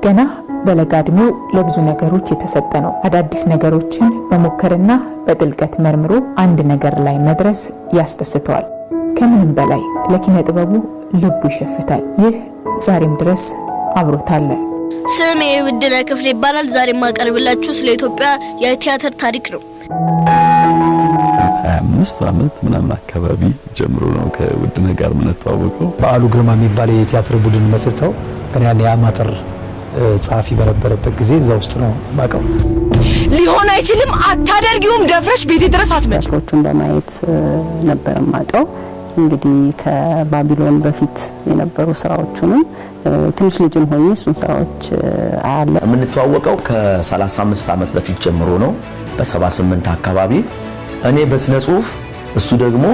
ገና በለጋ ዕድሜው ለብዙ ነገሮች የተሰጠ ነው። አዳዲስ ነገሮችን መሞከርና በጥልቀት መርምሮ አንድ ነገር ላይ መድረስ ያስደስተዋል። ከምንም በላይ ለኪነ ጥበቡ ልቡ ይሸፍታል። ይህ ዛሬም ድረስ አብሮት አለ። ስሜ ውድነህ ክፍሌ ይባላል። ዛሬ ማቀርብላችሁ ስለ ኢትዮጵያ የቲያትር ታሪክ ነው። 25 ዓመት ምናምን አካባቢ ጀምሮ ነው ከውድነህ ጋር የምንተዋወቀው። በዓሉ ግርማ የሚባል የቲያትር ቡድን መስርተው ከኔ ያኔ አማተር ጻፊ በነበረበት ጊዜ እዛ ውስጥ ነው ማቀው። ሊሆን አይችልም አታደርጊውም ደፍረሽ ቤቴ ድረስ አትመጭ። ፎቶን በማየት ነበር ማቀው። እንግዲህ ከባቢሎን በፊት የነበሩ ስራዎቹንም ትንሽ ልጅም ሆኜ እሱን ስራዎች አያለ የምንተዋወቀው ከ35 ዓመት በፊት ጀምሮ ነው። በ78 አካባቢ እኔ በስነ ጽሁፍ እሱ ደግሞ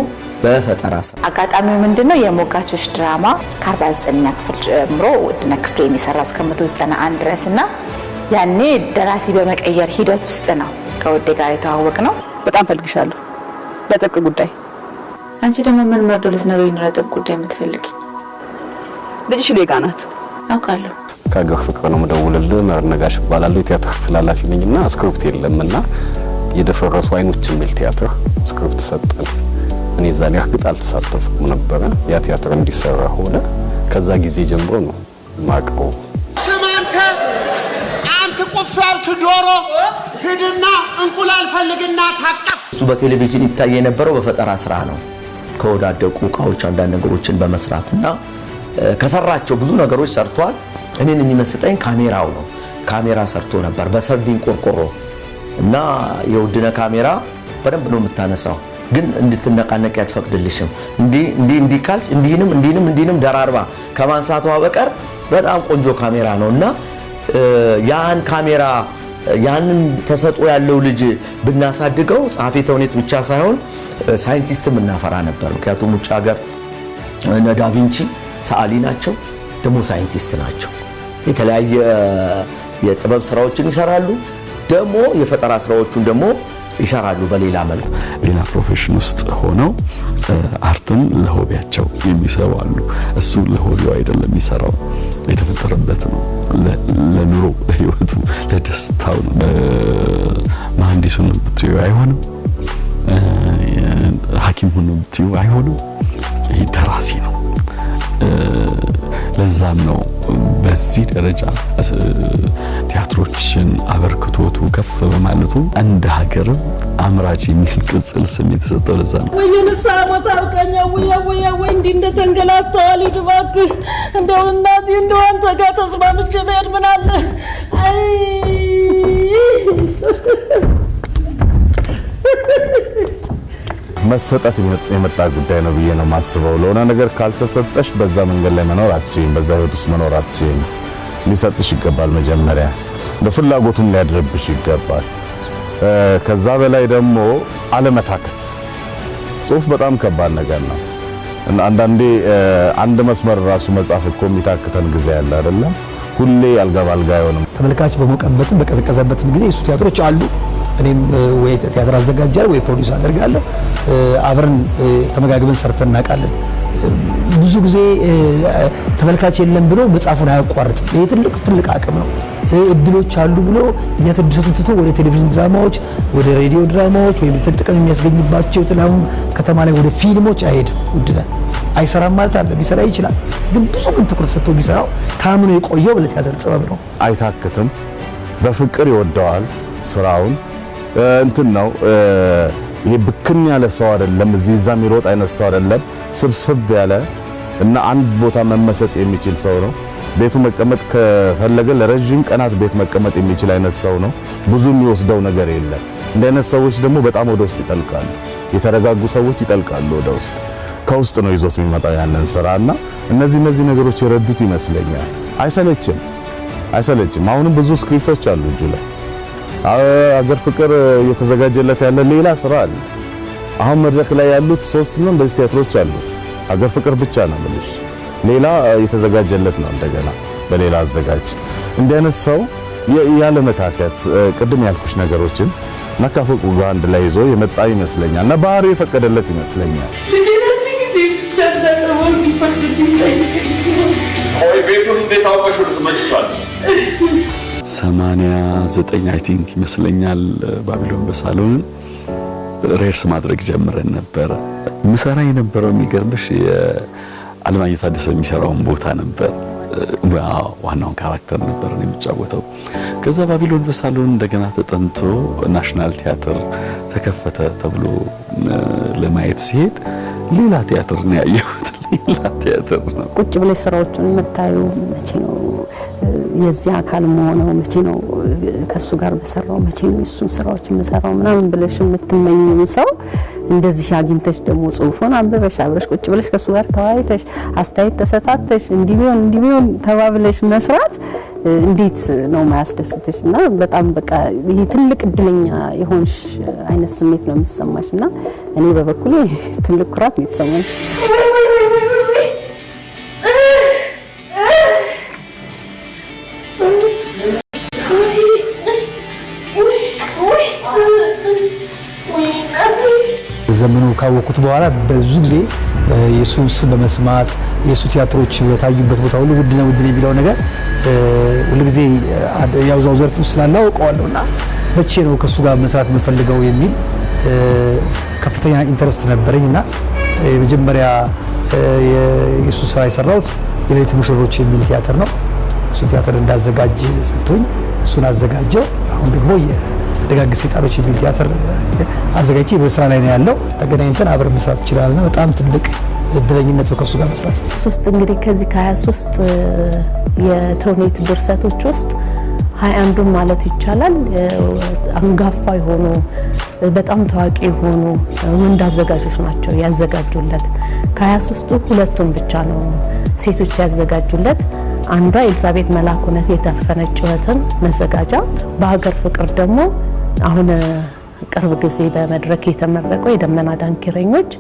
በፈጠራ ስራ። አጋጣሚው ምንድነው? የሞጋቾች ድራማ ከ49ኛ ክፍል ጀምሮ ውድነህ ክፍሌ የሚሰራው እስከ 191 ድረስና ያኔ ደራሲ በመቀየር ሂደት ውስጥ ነው ከውዴ ጋር የተዋወቅ ነው። በጣም ፈልግሻለሁ ለጥብቅ ጉዳይ። አንቺ ደግሞ ምን መርዶ ልትነግሪኝ ለጥብቅ ጉዳይ የምትፈልጊ? ልጅሽ ሌጋ ናት አውቃለሁ። ከአገር ፍቅር ነው የምደውልልህ። መርነጋሽ እባላለሁ። የቲያትር ክፍል ኃላፊ ነኝና ስክሪፕት የለምና የደፈረሱ አይኖች የሚል ቲያትር ስክሪፕት ሰጠን። እኔ እዛ ላይ እርግጥ አልተሳተፍኩም ነበረ። ያ ቲያትር እንዲሰራ ሆነ። ከዛ ጊዜ ጀምሮ ነው ማቀው። አንተ ቆፋልክ ዶሮ ሂድና እንቁላል ፈልግና ታቀፍ። እሱ በቴሌቪዥን ይታይ የነበረው በፈጠራ ስራ ነው። ከወዳደቁ ዕቃዎች አንዳንድ ነገሮችን በመስራትና ከሰራቸው ብዙ ነገሮች ሰርቷል። እኔን የሚመስጠኝ ካሜራው ነው። ካሜራ ሰርቶ ነበር በሰርዲን ቆርቆሮ እና የውድነህ ካሜራ በደንብ ነው የምታነሳው፣ ግን እንድትነቃነቅ ያትፈቅድልሽም። እንዲ ካልሽ እንዲንም ደራርባ ከማንሳቷ በቀር በጣም ቆንጆ ካሜራ ነውና ያን ካሜራ ያንን ተሰጥኦ ያለው ልጅ ብናሳድገው ጸሐፊ ተውኔት ብቻ ሳይሆን ሳይንቲስትም እናፈራ ነበር። ምክንያቱም ውጭ ሀገር እነ ዳቪንቺ ሰዓሊ ናቸው፣ ደግሞ ሳይንቲስት ናቸው። የተለያየ የጥበብ ስራዎችን ይሰራሉ፣ ደግሞ የፈጠራ ስራዎችን ደግሞ ይሰራሉ በሌላ መልኩ። ሌላ ፕሮፌሽን ውስጥ ሆነው አርትን ለሆቢያቸው የሚሰሩ አሉ። እሱ ለሆቢው አይደለም የሚሰራው፣ የተፈጠረበት ነው። ለኑሮ ለህይወቱ ለደስታው ነው። መሐንዲሱን ብትዩ አይሆንም፣ ሐኪሙን ብትዩ አይሆንም። ይሄ ደራሲ ነው። ለዛም ነው በዚህ ደረጃ ቲያትሮችን አበርክቶቱ ከፍ በማለቱ እንደ ሀገር አምራች የሚል ቅጽል ስም የተሰጠው ለዛ ነው። ወይንሳ ቦታ አብቀኛ ወይ እንዲህ እንደተንገላታው ልድባክ እንደው እናቴ እንደው አንተ ጋር ተስማምቼ መሄድ ምን አለ? አይ መሰጠት የመጣ ጉዳይ ነው ብዬ ነው ማስበው። ለሆነ ነገር ካልተሰጠሽ በዛ መንገድ ላይ መኖር አትችይም፣ በዛ ህይወት ውስጥ መኖር አትችይም። ሊሰጥሽ ይገባል። መጀመሪያ ለፍላጎቱም ሊያድርብሽ ይገባል። ከዛ በላይ ደግሞ አለመታከት። ጽሁፍ በጣም ከባድ ነገር ነው። አንዳንዴ አንድ መስመር ራሱ መጻፍ እኮ የሚታክተን ጊዜ ያለ አይደለም። ሁሌ አልጋ ባልጋ አይሆንም። ተመልካች በመቀበልበትም በቀዘቀዘበትም ጊዜ እሱ ቲያትሮች አሉ። እኔም ወይ ቲያትር አዘጋጃለሁ ወይ ፕሮዲዩስ አደርጋለሁ። አብረን ተመጋግበን ሰርተን እናውቃለን። ብዙ ጊዜ ተመልካች የለም ብሎ መጻፉን አያቋርጥም። ይሄ ትልቅ አቅም ነው። እድሎች አሉ ብሎ የቲያትር ድርሰቱን ትቶ ወደ ቴሌቪዥን ድራማዎች፣ ወደ ሬዲዮ ድራማዎች ወይም ጥቅም የሚያስገኝባቸው የተለያዩ ከተማ ላይ ወደ ፊልሞች አይሄድም። ውድነህ አይሰራም ማለት አለ፣ ቢሰራ ይችላል። ግን ብዙ ትኩረት ሰጥቶ ቢሰራው ታምኖ የቆየው ለቲያትር ጥበብ ነው። አይታክትም። በፍቅር ይወደዋል ስራውን። እንትን ነው ይሄ ብክን ያለ ሰው አይደለም። እዚህ ዛም ይሮጥ አይነት ሰው አይደለም። ስብስብ ያለ እና አንድ ቦታ መመሰጥ የሚችል ሰው ነው። ቤቱ መቀመጥ ከፈለገ ለረጅም ቀናት ቤት መቀመጥ የሚችል አይነት ሰው ነው። ብዙ የሚወስደው ነገር የለም። እንደ አይነት ሰዎች ደግሞ በጣም ወደ ውስጥ ይጠልቃሉ። የተረጋጉ ሰዎች ይጠልቃሉ ወደ ውስጥ። ከውስጥ ነው ይዞት የሚመጣው ያንን ስራና እነዚህ ነገሮች የረዱት ይመስለኛል። አይሰለችም። አሁንም ብዙ ስክሪፕቶች አሉ እጁ ላይ። አገር ፍቅር እየተዘጋጀለት ያለ ሌላ ስራ አለ። አሁን መድረክ ላይ ያሉት 3 ነው እንደዚህ ቲያትሮች አሉት። አገር ፍቅር ብቻ ነው ማለት ሌላ እየተዘጋጀለት ነው እንደገና በሌላ አዘጋጅ። እንዲህ አይነት ሰው ያለ መታከት ቅድም ያልኩሽ ነገሮችን ነካፈቁ ጋር አንድ ላይ ይዞ የመጣ ይመስለኛል እና ባህሪው የፈቀደለት ይመስለኛል። ልጅነት ጊዜ ብቻ እንዳጠወው ይፈቅድልኝ ቆይ ቤቱን እንዴት አውቀሽ ወደ ተመችቷል? 89 አይ ቲንክ ይመስለኛል ባቢሎን በሳሎን ሬርስ ማድረግ ጀምረን ነበር። ምሰራ የነበረው የሚገርምሽ የአለማየሁ ታደሰ የሚሰራውን ቦታ ነበር። ዋናውን ካራክተር ነበር ነው የሚጫወተው። ከዛ ባቢሎን በሳሎን እንደገና ተጠንቶ ናሽናል ቲያትር ተከፈተ ተብሎ ለማየት ሲሄድ ሌላ ቲያትር ነው ያየሁት። ሌላ ቲያትር ነው። ቁጭ ብለሽ ስራዎችን መታዩ መቼ ነው የዚህ አካል መሆነው መቼ ነው ከሱ ጋር በሰራው መቼ ነው እሱን ስራዎች መሰራው ምናምን ብለሽ የምትመኝም ሰው እንደዚህ አግኝተሽ ደግሞ ጽሁፉን አንብበሽ አብረሽ ቁጭ ብለሽ ከሱ ጋር ተወያይተሽ አስተያየት ተሰጣተሽ እንዲቢሆን ተባብለሽ መስራት እንዴት ነው ማያስደስትሽ? እና በጣም በቃ ይሄ ትልቅ እድለኛ የሆንሽ አይነት ስሜት ነው የሚሰማሽና እኔ በበኩሌ ትልቅ ኩራት ነው የተሰማኝ። ዘመኑ ካወቁት በኋላ ብዙ ጊዜ የሱን ስም በመስማት የሱ ቲያትሮች በታዩበት ቦታ ሁሉ ውድነ የሚለው ነገር ሁሉ ጊዜ ያውዛው ዘርፉ ስላለው አውቀዋለሁና መቼ ነው ከሱ ጋር መስራት የምፈልገው የሚል ከፍተኛ ኢንተረስት ነበረኝና የመጀመሪያ የሱ ስራ የሰራሁት የሌሊት ሙሽሮች የሚል ቲያትር ነው። እሱ ቲያትር እንዳዘጋጅ ሰጥቶኝ እሱን አዘጋጀው። አሁን ደግሞ ደጋግ ሰይጣኖች የሚል ቲያትር አዘጋጅቼ በስራ ላይ ነው ያለው። ተገናኝተን አብረን መስራት ይችላልና በጣም ትልቅ እድለኝነት ነው ከሱ ጋር መስራት። ሶስት እንግዲህ ከዚህ ከ23 የተውኔት ድርሰቶች ውስጥ 21ዱን ማለት ይቻላል አንጋፋ የሆኑ በጣም ታዋቂ የሆኑ ወንድ አዘጋጆች ናቸው ያዘጋጁለት። ከ23ቱ ሁለቱን ብቻ ነው ሴቶች ያዘጋጁለት። አንዷ ኤልሳቤት መላኩነት የታፈነች ጩኸትን መዘጋጃ፣ በሀገር ፍቅር ደግሞ አሁን ቅርብ ጊዜ በመድረክ የተመረቀው የደመና ዳንኪረኞች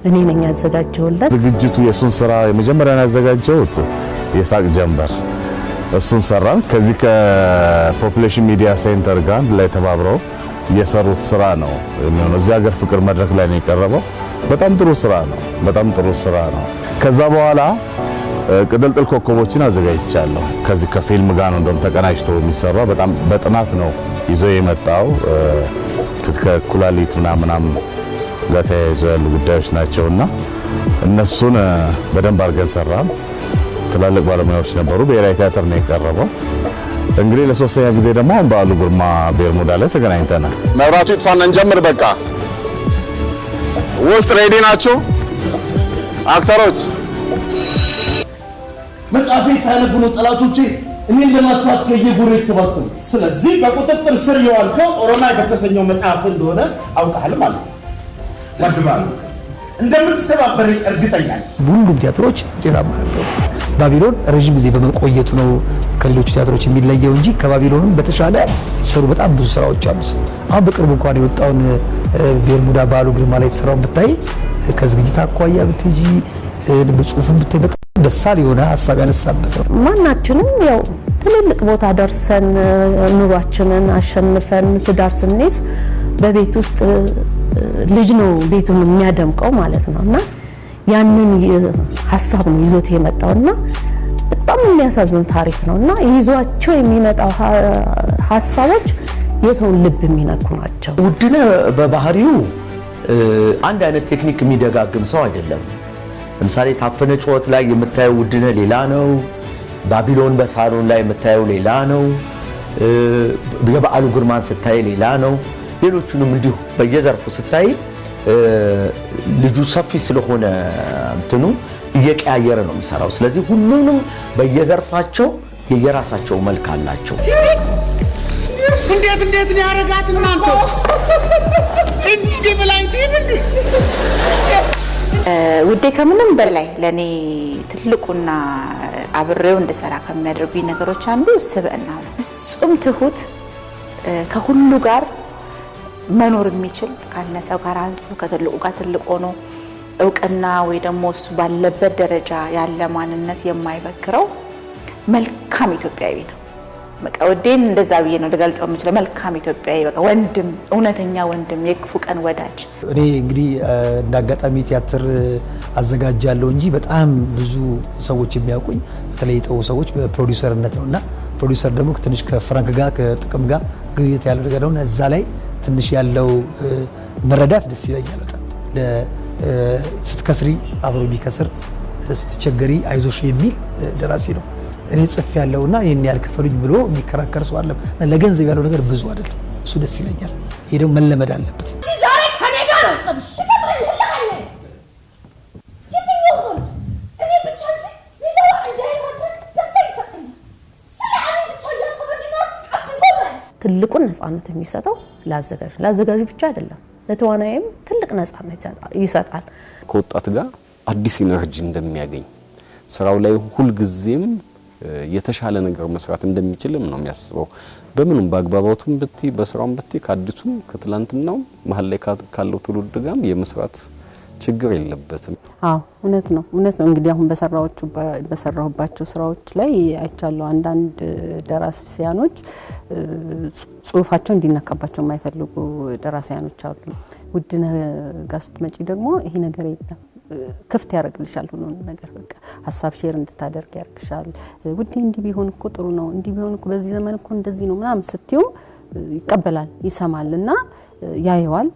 እኔ ነኝ ያዘጋጀውለት። ዝግጅቱ የሱን ስራ የመጀመሪያ ያዘጋጀውት የሳቅ ጀንበር እሱን ሰራን። ከዚህ ከፖፑሌሽን ሚዲያ ሴንተር ጋር ላይ ተባብረው የሰሩት ስራ ነው የሚሆነው። እዚህ ሀገር ፍቅር መድረክ ላይ ነው የቀረበው። በጣም ጥሩ ስራ ነው። በጣም ጥሩ ስራ ነው። ከዛ በኋላ ቅጥልጥል ኮከቦችን አዘጋጅቻለሁ። ከዚህ ከፊልም ጋር ነው እንደውም ተቀናጅቶ የሚሰራው። በጣም በጥናት ነው ይዞ የመጣው። ከኩላሊት ምናምን ጋር ተያይዞ ያሉ ጉዳዮች ናቸውና እነሱን በደንብ አድርገን ሰራን። ትላልቅ ባለሙያዎች ነበሩ። ብሔራዊ ቲያትር ነው የቀረበው። እንግዲህ ለሶስተኛ ጊዜ ደግሞ አሁን በዓሉ ግርማ ቤርሙዳ ላይ ተገናኝተናል። መብራቱ ይጥፋና እንጀምር። በቃ ውስጥ ሬዲ ናቸው አክተሮች። መጽሐፌ ሳያነቡ ነው ጠላቶቼ እኔን ለማጥፋት ከየጉሩ የተሰባሰቡ። ስለዚህ በቁጥጥር ስር የዋልከው ኦሮማይ በተሰኘው መጽሐፍ እንደሆነ አውቃለሁ ማለት ነው። ወድባል እንደምትተባበረኝ እርግጠኛ ነኝ። ሁሉም ቲያትሮች ውጤታማ ነበሩ። ባቢሎን ረጅም ጊዜ በመቆየቱ ነው ከሌሎች ቲያትሮች የሚለየው እንጂ ከባቢሎንም በተሻለ ሰሩ በጣም ብዙ ስራዎች አሉት። አሁን በቅርቡ እንኳን የወጣውን ቤርሙዳ በዓሉ ግርማ ላይ የተሰራውን ብታይ ከዝግጅት አኳያ ብትጂ በጽሁፉም ብታይ በጣም ደሳል የሆነ ሀሳብ ያነሳበት ነው። ማናችንም ያው ትልልቅ ቦታ ደርሰን ኑሯችንን አሸንፈን ትዳር ስንይዝ በቤት ውስጥ ልጅ ነው ቤቱን የሚያደምቀው ማለት ነውና ያንን ሀሳብ ነው ይዞት የመጣውና በጣም የሚያሳዝን ታሪክ ነውና ይዟቸው የሚመጣው ሀሳቦች የሰውን ልብ የሚነኩ ናቸው። ውድነህ በባህሪው አንድ አይነት ቴክኒክ የሚደጋግም ሰው አይደለም። ለምሳሌ ታፈነ ጩኸት ላይ የምታየው ውድነህ ሌላ ነው። ባቢሎን በሳሎን ላይ የምታየው ሌላ ነው። የበዓሉ ግርማን ስታይ ሌላ ነው። ሌሎቹንም እንዲሁ በየዘርፉ ስታይ ልጁ ሰፊ ስለሆነ እንትኑ እየቀያየረ ነው የሚሰራው። ስለዚህ ሁሉንም በየዘርፋቸው የየራሳቸው መልክ አላቸው። እንዴት ነው ያረጋት እናንተ እንዲህ ብላኝ እንዴ? ውዴ ከምንም በላይ ለኔ ትልቁና አብሬው እንደሰራ ከሚያደርጉኝ ነገሮች አንዱ ስብዕና ነው። ፍጹም ትሁት፣ ከሁሉ ጋር መኖር የሚችል ካነሰው ጋር አንሱ፣ ከትልቁ ጋር ትልቅ ሆኖ እውቅና ወይ ደግሞ እሱ ባለበት ደረጃ ያለ ማንነት የማይበክረው መልካም ኢትዮጵያዊ ነው። በቃ ወዴን እንደዛ ብዬ ነው ልገልጸው የምችለው። መልካም ኢትዮጵያዊ በቃ ወንድም፣ እውነተኛ ወንድም፣ የክፉ ቀን ወዳጅ። እኔ እንግዲህ እንዳጋጣሚ ቲያትር አዘጋጃለሁ እንጂ በጣም ብዙ ሰዎች የሚያውቁኝ በተለይ የጥበቡ ሰዎች በፕሮዲውሰርነት ነውና ፕሮዲውሰር ደግሞ ትንሽ ከፍራንክ ጋር ከጥቅም ጋር ግንኙነት ያለው ነገር ነውና እዛ ላይ ትንሽ ያለው መረዳት ደስ ይለኛል በጣም። ስትከስሪ አብሮ ቢከስር ስትቸገሪ አይዞሽ የሚል ደራሲ ነው። እኔ ጽፍ ያለውና ይሄን ያህል ክፈሉኝ ብሎ የሚከራከር ሰው አለ። ለገንዘብ ያለው ነገር ብዙ አይደለም። እሱ ደስ ይለኛል። ይሄ ደግሞ መለመድ አለበት። ዛሬ ከኔ ጋር ነው ጸብሽ ትልቁን ነፃነት የሚሰጠው ለአዘጋጅ ብቻ አይደለም፣ ለተዋናይም ትልቅ ነፃነት ይሰጣል። ከወጣት ጋር አዲስ ኢነርጂ እንደሚያገኝ ስራው ላይ ሁሉ ጊዜም የተሻለ ነገር መስራት እንደሚችልም ነው የሚያስበው። በምንም በአግባባቱም በቲ በስራውም በቲ ከአዲሱም ከትላንትናው መሀል ላይ ካለው ትውልድ ጋርም የመስራት ችግር የለበትም። እውነት ነው እንግዲህ አሁን በሰራሁባቸው ስራዎች ላይ አይቻለሁ። አንዳንድ ደራሲያኖች ጽሁፋቸው እንዲነካባቸው የማይፈልጉ ደራሲያኖች አሉ። ውድነህ ጋር ስትመጪ ደግሞ ይሄ ነገር የለም፣ ክፍት ያደርግልሻል ሁሉ ነገር። በቃ ሀሳብ ሼር እንድታደርግ ያደርግሻል። ውዴ እንዲህ ቢሆን እኮ ጥሩ ነው፣ እንዲህ ቢሆን እኮ በዚህ ዘመን እኮ እንደዚህ ነው ምናምን ስትዩ ይቀበላል፣ ይሰማልና ያየዋል።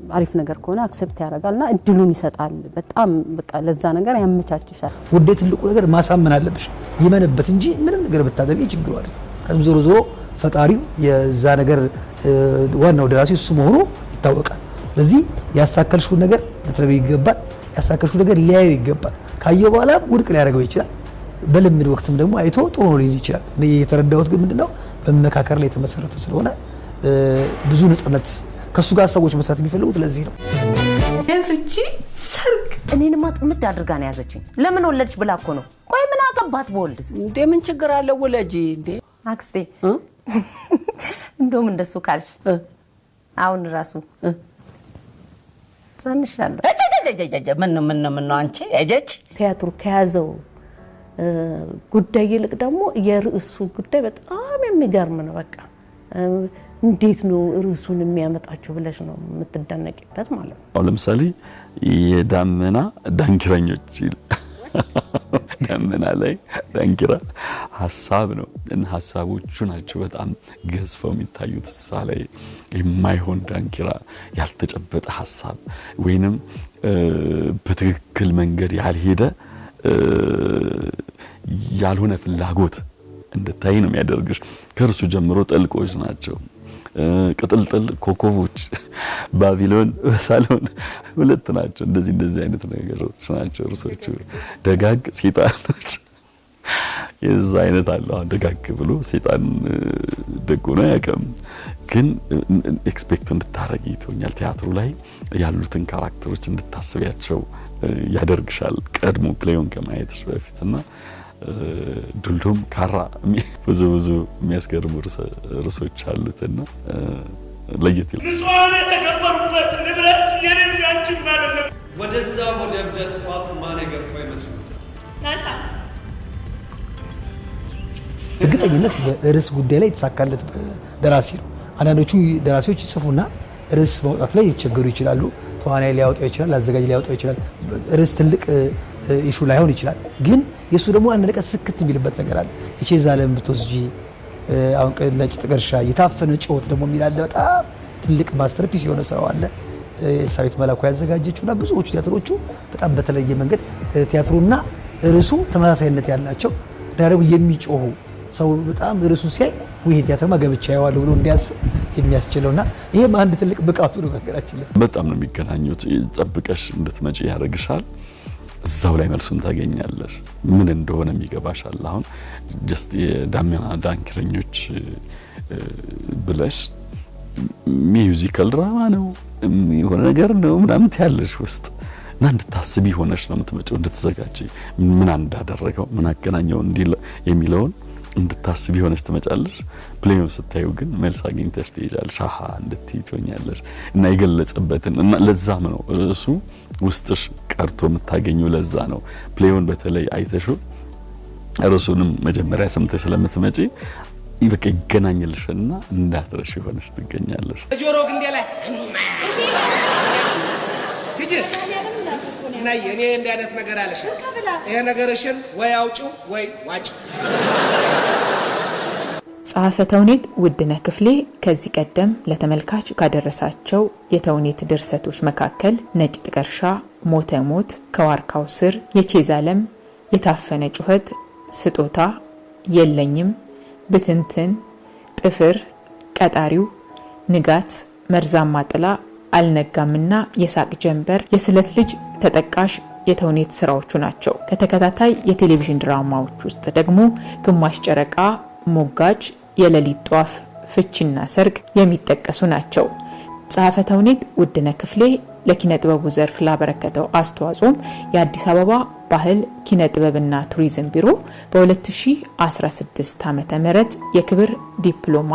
አሪፍ ነገር ከሆነ አክሰፕት ያደርጋልና እድሉን ይሰጣል። በጣም በቃ ለዛ ነገር ያመቻችሻል። ውዴ ትልቁ ነገር ማሳመን አለብሽ፣ ይመንበት እንጂ ምንም ነገር ብታደርጊ ችግሩ አይደል። ከዚህ ዞሮ ፈጣሪው የዛ ነገር ዋናው ደራሲ እሱ መሆኑ ይታወቃል። ስለዚህ ያስተካከልሽው ነገር ልትረዱ ይገባል። ያስተካከልሽው ነገር ሊያየው ይገባል። ካየው በኋላ ውድቅ ሊያደርገው ይችላል። በልምድ ወቅትም ደግሞ አይቶ ጥሩ ነው ሊል ይችላል። እኔ የተረዳሁት ግን ምንድነው በመካከር ላይ የተመሰረተ ስለሆነ ብዙ ነፃነት ከሱ ጋር ሰዎች መስራት የሚፈልጉት ለዚህ ነው። ፍቺ ሰርግ እኔንማ ጥምድ አድርጋ ነው ያዘችኝ። ለምን ወለድሽ ብላ እኮ ነው። ቆይ ምን አገባት በወልድስ? እንዴ ምን ችግር አለ ወለጂ እንዴ? አክስቴ እንደውም እንደሱ ካልሽ አሁን ራሱ ጸንሻለሁ። ምን አንቺ እጀች ቲያትሩ ከያዘው ጉዳይ ይልቅ ደግሞ የርዕሱ ጉዳይ በጣም የሚገርም ነው። በቃ እንዴት ነው ርዕሱን የሚያመጣቸው ብለሽ ነው የምትደነቂበት ማለት ነው። አሁን ለምሳሌ የዳመና ዳንኪራኞች ዳመና ላይ ዳንኪራ ሐሳብ ነው እና ሐሳቦቹ ናቸው በጣም ገዝፈው የሚታዩት። እዛ ላይ የማይሆን ዳንኪራ፣ ያልተጨበጠ ሐሳብ ወይንም በትክክል መንገድ ያልሄደ ያልሆነ ፍላጎት እንድታይ ነው የሚያደርግሽ። ከርሱ ጀምሮ ጥልቆች ናቸው፣ ቅጥልጥል ኮኮቦች፣ ባቢሎን፣ ሳሎን ሁለት ናቸው። እንደዚህ አይነት ነገሮች ናቸው እርሶቹ። ደጋግ ሰይጣኖች የዛ አይነት አለው። ደጋግ ብሎ ሰይጣን ደግ ሆኖ ያቀም ግን ኤክስፔክት እንድታረጊ ይቶኛል። ቲያትሩ ላይ ያሉትን ካራክተሮች እንድታስቢያቸው ያደርግሻል ቀድሞ ፕሌዩን ከማየትሽ በፊትና ዱልዱም ካራ ብዙ የሚያስገርሙ ርዕሶች አሉትና ለየት ይላል። ንጹሃን የተከበሩበት ንብረት የኔም ያንቺም አይደለም። ወደዛ ወደ እብደት ቋፍ ማን ገርፎ ይመስላል? እርግጠኝነት በርዕስ ጉዳይ ላይ የተሳካለት ደራሲ ነው። አንዳንዶቹ ደራሲዎች ይጽፉና ርዕስ ማውጣት ላይ ይቸገሩ ይችላሉ። ተዋናይ ሊያወጣው ይችላል፣ አዘጋጅ ሊያወጣው ይችላል። ርዕስ ትልቅ ኢሹ ላይሆን ይችላል። ግን የሱ ደግሞ አንድ ነገር ስክት የሚልበት ነገር አለ። የቼዛ ዓለም ብትወስጂ አሁን ነጭ ጥቀርሻ፣ የታፈነ ጩኸት ደግሞ የሚላለ በጣም ትልቅ ማስተርፒስ የሆነ ስራው አለ። ኤልሳቤት መላኩ ያዘጋጀችውና ብዙዎቹ ቲያትሮቹ በጣም በተለየ መንገድ ቲያትሩና ርዕሱ ተመሳሳይነት ያላቸው ደግሞ የሚጮሁ ሰው በጣም ርዕሱ ሲያይ ወይ ቲያትርማ ገብቻ ያዋለው ብሎ እንዲያስብ የሚያስችለውና ይሄም አንድ ትልቅ ብቃቱ ነው። ነገራችን በጣም ነው የሚገናኙት። ጠብቀሽ እንድትመጪ ያደርግሻል። እዛው ላይ መልሱን ታገኛለሽ። ምን እንደሆነ የሚገባሻል። አሁን ጀስት የዳመና ዳንኪረኞች ብለሽ ሚውዚካል ድራማ ነው የሆነ ነገር ነው ምናምን ያለሽ ውስጥ እና እንድታስቢ ሆነሽ ነው የምትመጪው። እንድትዘጋጂ ምን እንዳደረገው ምን አገናኘው እንዲል የሚለውን እንድታስቢ ሆነሽ ትመጫለሽ። ፕሌዩን ስታዩ ግን መልስ አግኝተሽ ትሄጃለሽ። አሃ እንድትይ ትሆኛለሽ እና የገለጸበትን እና ለዛም ነው እሱ ውስጥሽ ቀርቶ የምታገኙ። ለዛ ነው ፕሌዩን በተለይ አይተሽው ርዕሱንም መጀመሪያ ሰምተሽ ስለምትመጪ በቃ ይገናኝልሽና እንዳትረሽ ሆነሽ ትገኛለሽ። ጆሮ ግንዴ ላይ ሂጂ ነይ እኔ እንደ አይነት ነገር አለሽ ይሄ ነገርሽን ወይ አውጪው ወይ ዋጪው። ጸሐፌ ተውኔት ውድነህ ክፍሌ ከዚህ ቀደም ለተመልካች ካደረሳቸው የተውኔት ድርሰቶች መካከል ነጭ ጥቀርሻ፣ ሞተ ሞት፣ ከዋርካው ስር፣ የቼዝ ዓለም፣ የታፈነ ጩኸት፣ ስጦታ፣ የለኝም፣ ብትንትን፣ ጥፍር፣ ቀጣሪው፣ ንጋት፣ መርዛማ ጥላ፣ አልነጋምና የሳቅ ጀንበር፣ የስለት ልጅ ተጠቃሽ የተውኔት ስራዎቹ ናቸው። ከተከታታይ የቴሌቪዥን ድራማዎች ውስጥ ደግሞ ግማሽ ጨረቃ፣ ሞጋጅ፣ የሌሊት ጧፍ፣ ፍቺና ሰርግ የሚጠቀሱ ናቸው። ጸሐፌ ተውኔት ውድነህ ክፍሌ ለኪነ ጥበቡ ዘርፍ ላበረከተው አስተዋጽኦም የአዲስ አበባ ባህል ኪነ ጥበብና ቱሪዝም ቢሮ በ2016 ዓ.ም የክብር ዲፕሎማ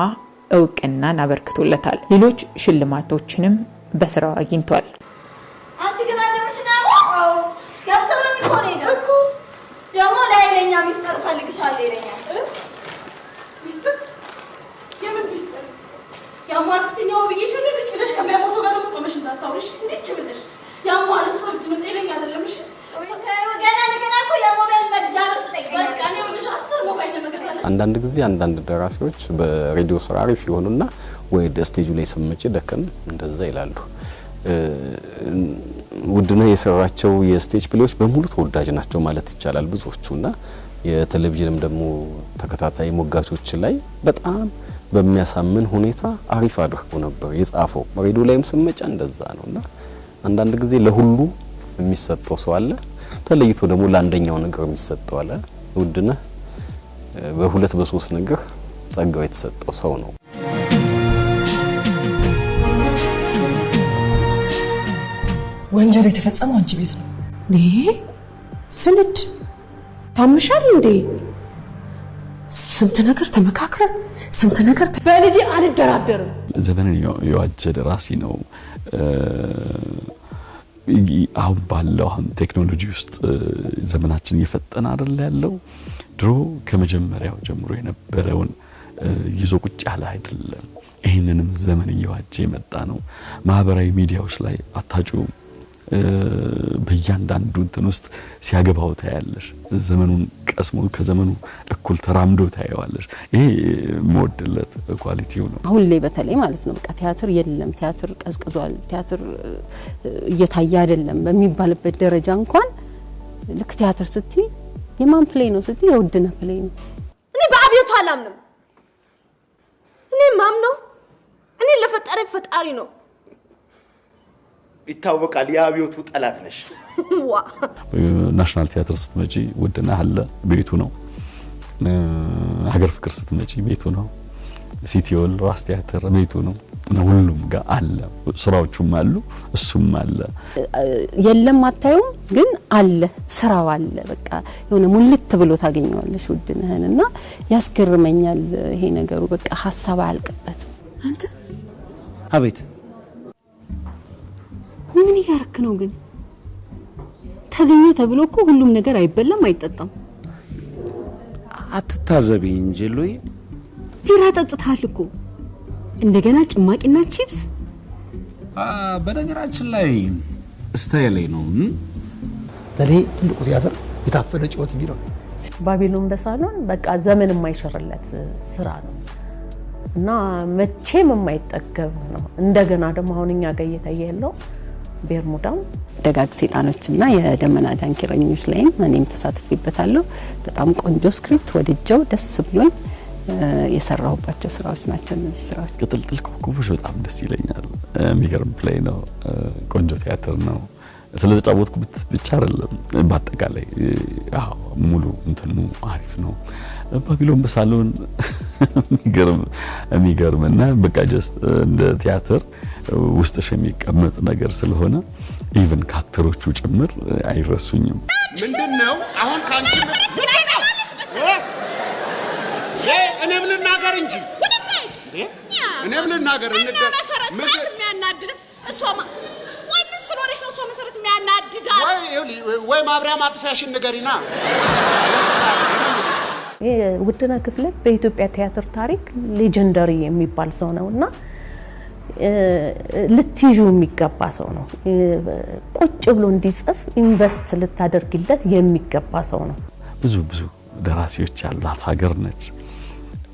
እውቅናን አበርክቶለታል። ሌሎች ሽልማቶችንም በስራው አግኝቷል። አንቺ ግን አንደምሽናው ያስተረኝ ኮኔ እኮ ደሞ ላይለኛ ሚስጥር ፈልግሻለሁ ይለኛል። ሚስጥር የምን ሚስጥር? ያማስተኛው ብዬሽን ልጅ ብለሽ ከሚያሞሰው ጋር ነው ቆመሽ እንዳታውሪሽ እንዴት ብለሽ ያማል እሱ ልጅ ምን ጤነኛ አይደለም። እሺ ወገና ለገና እኮ የሞባይል መግዣ ብር ትጠይቀኛለሽ። በቃ ነው ልጅ አስተር ሞባይል ለመግዛት አንዳንድ ጊዜ አንዳንድ ደራሲዎች በሬዲዮ ስራ አሪፍ ይሆኑና ወይ ስቴጁ ላይ ሰመጪ ደከም እንደዛ ይላሉ። ውድነህ የሰራቸው የስቴጅ ፕሌዎች በሙሉ ተወዳጅ ናቸው ማለት ይቻላል ብዙዎቹና የቴሌቪዥንም ደግሞ ተከታታይ ሞጋቾች ላይ በጣም በሚያሳምን ሁኔታ አሪፍ አድርጎ ነበር የጻፈው። ሬዲዮ ላይም ሰመጫ እንደዛ ነውና አንዳንድ ጊዜ ለሁሉ የሚሰጠው ሰው አለ፣ ተለይቶ ደግሞ ለአንደኛው ነገር የሚሰጠው አለ። ውድነህ በሁለት በሶስት ነገር ጸጋው የተሰጠው ሰው ነው። ወንጀል የተፈጸመው አንቺ ቤት ነው። ስንድ ታምሻል እንዴ? ስንት ነገር ተመካክረን ስንት ነገር በልጅ አልደራደርም። ዘመንን የዋጀ ደራሲ ነው። አሁን ባለው ቴክኖሎጂ ውስጥ ዘመናችን እየፈጠነ አይደል ያለው። ድሮ ከመጀመሪያው ጀምሮ የነበረውን ይዞ ቁጭ ያለ አይደለም። ይሄንንም ዘመን እየዋጀ የመጣ ነው። ማህበራዊ ሚዲያዎች ላይ አታጩ በእያንዳንዱ እንትን ውስጥ ሲያገባው ታያለሽ። ዘመኑን ቀስሞ ከዘመኑ እኩል ተራምዶ ታያዋለሽ። ይሄ ሞዴለት ኳሊቲው ነው። አሁን ላይ በተለይ ማለት ነው በቃ ቲያትር የለም፣ ቲያትር ቀዝቅዟል፣ ቲያትር እየታየ አይደለም በሚባልበት ደረጃ እንኳን ልክ ቲያትር ስትይ የማን ፕሌይ ነው ስትይ የውድነህ ፕሌይ ነው። እኔ በአብዮቱ አላምንም። እኔ ማምነው እኔ ለፈጠረኝ ፈጣሪ ነው። ይታወቃል የአብዮቱ ጠላት ነሽ። ዋ ናሽናል ቲያትር ስትመጪ ውድነህ አለ፣ ቤቱ ነው። ሀገር ፍቅር ስትመጪ ቤቱ ነው። ሲቲዮል ራስ ቲያትር ቤቱ ነው። ሁሉም ጋር አለ፣ ስራዎቹም አሉ፣ እሱም አለ። የለም አታዩም ግን አለ፣ ስራው አለ። በቃ የሆነ ሙልት ብሎ ታገኘዋለሽ ውድነህንና ያስገርመኛል ይሄ ነገሩ። በቃ ሐሳብ አያልቅበትም። አንተ አቤት ምን ያርክ ነው ግን? ተገኘ ተብሎ እኮ ሁሉም ነገር አይበላም አይጠጣም። አትታዘቢ እንጂ ሉይ ቢራ ጠጥታል እኮ እንደገና ጭማቂና ቺፕስ። በነገራችን ላይ ስታይል ነው። ለኔ ትልቁ ቲያትር የታፈነ ጩኸት ቢለው ባቢሎን በሳሎን በቃ ዘመን የማይሸርለት ስራ ነው እና መቼም የማይጠገብ ነው። እንደገና ደግሞ አሁን እኛ ጋር እየታየ ያለው ቤርሙዳም ደጋግ ሰይጣኖችና የደመና ዳንኪረኞች ላይም እኔም ተሳትፌበታለሁ። በጣም ቆንጆ ስክሪፕት ወድጀው ደስ ብሎኝ የሰራሁባቸው ስራዎች ናቸው እነዚህ ስራዎች። ቅጥልጥል ኮከቦች በጣም ደስ ይለኛል። የሚገርም ፕሌይ ነው። ቆንጆ ቲያትር ነው። ስለተጫወትኩበት ብቻ አይደለም በአጠቃላይ ሙሉ እንትኑ አሪፍ ነው። ባቢሎን በሳሎን የሚገርምና በቃ ጀስት እንደ ቲያትር ውስጥሽ የሚቀመጥ ነገር ስለሆነ ኢቭን ካክተሮቹ ጭምር አይረሱኝም። ምንድነው አሁን ካንቺ እኔም ልናገር እንጂ እኔም ልናገር የሚያናድድ እሷማ ወይ ምን ስለሆነች ነው እሷ መሰረት የሚያናድዳል? ወይ ማብሪያ ማጥፊያሽን ንገሪና። ውድነህ ክፍሌ በኢትዮጵያ ቲያትር ታሪክ ሌጀንደሪ የሚባል ሰው ነውና ልትይዙ የሚገባ ሰው ነው። ቁጭ ብሎ እንዲጽፍ ኢንቨስት ልታደርግለት የሚገባ ሰው ነው። ብዙ ደራሲዎች ያሏት ሀገር ነች።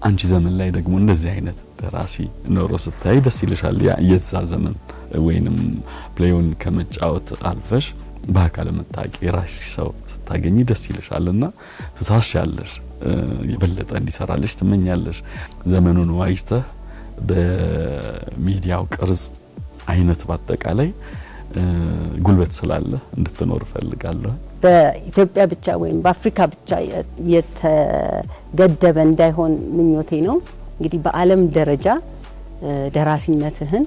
አንቺ ዘመን ላይ ደግሞ እንደዚህ አይነት ደራሲ ኖሮ ስታይ ደስ ይልሻል። የዛ ዘመን ወይንም ፕሌውን ከመጫወት አልፈሽ በአካል መታቂ ራሲ ሰው ስታገኝ ደስ ይልሻልና ትሳሻለሽ፣ የበለጠ እንዲሰራልሽ ትመኛለሽ። ዘመኑን ዋጅተህ በሚዲያው ቅርጽ አይነት በአጠቃላይ ጉልበት ስላለ እንድትኖር ፈልጋለሁ። በኢትዮጵያ ብቻ ወይም በአፍሪካ ብቻ የተገደበ እንዳይሆን ምኞቴ ነው። እንግዲህ በዓለም ደረጃ ደራሲነትህን፣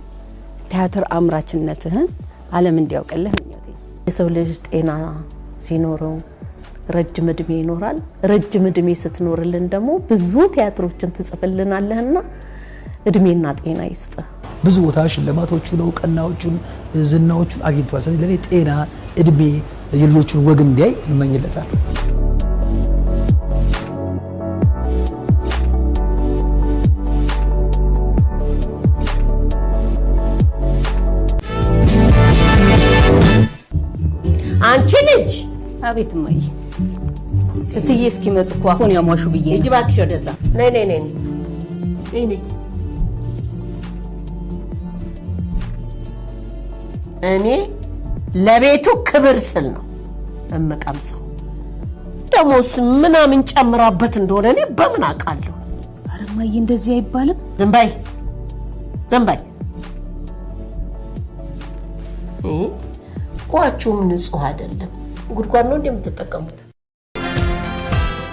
ቲያትር አምራችነትህን ዓለም እንዲያውቅልህ ምኞቴ ነው። የሰው ልጅ ጤና ሲኖረው ረጅም እድሜ ይኖራል። ረጅም እድሜ ስትኖርልን ደግሞ ብዙ ቲያትሮችን ትጽፍልናለህና እድሜና ጤና ይስጥ። ብዙ ቦታ ሽልማቶቹን፣ እውቅናዎቹን፣ ዝናዎቹን አግኝቷል። ስለዚህ ለኔ ጤና፣ እድሜ፣ የልጆቹን ወግ እንዲያይ እመኝለታለሁ። አንቺ ልጅ! አቤት እማዬ። እትዬ እስኪመጡ እኮ አሁን ያሟሹ ብዬ ሂጂ እባክሽ ወደዛ። ነይ ነይ ነይ ነይ። እኔ ለቤቱ ክብር ስል ነው እምቀምሰው። ደሞስ ምናምን ጨምራበት እንደሆነ እኔ በምን አውቃለሁ? ኧረ እማዬ እንደዚህ አይባልም። ዝም በይ ዝም በይ። ቋቹም ንጹህ አይደለም። ጉድጓድ ነው እንደምትጠቀሙት።